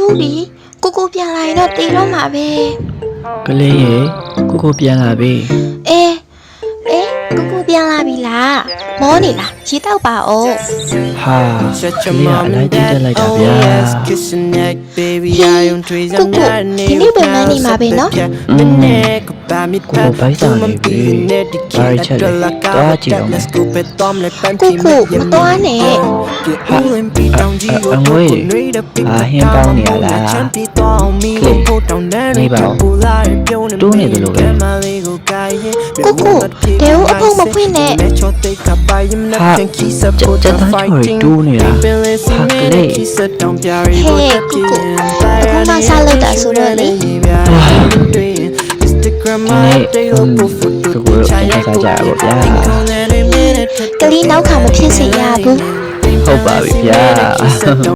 ဟုတ်ဒီကိုပြန်လာရင်တော့တေတော့မှာပဲ ကလေးရေကိုပြန်လာပြီ အေးကိုပြန်လာပြီလားမောနေလားရေတောက်ပါအောင် ဟာကလေးကအလိုက်ကြည့်တက်လိုက်တာဗျာ ကိုဒီနေ့ပဲမန်းနေမှာပဲနော် ကိုဘိုက်ဆောင်နေပြီဘာရချက်လဲတွားကြည့်တော့မယ် ကိုမတော်နဲ့ အငွေအာဟင်းပေါင်းနေရလားကလေးနေပါဦးတိုးနေတယ်လို့ပဲ ကိုတဲဦးအဖုံမဖွင့်နဲ့ ဟာချက်တန်းချော်တိုးနေတာဟာကလေး ဟဲ့ကိုအခုမှစားလို့တာဆိုတော့လေ ဒီနေ့ကိုစားကြပါဗျာ ကလေးနောက်ခါမဖြစ်စေရဘူး ဟုတ်ပါပြီဗျာ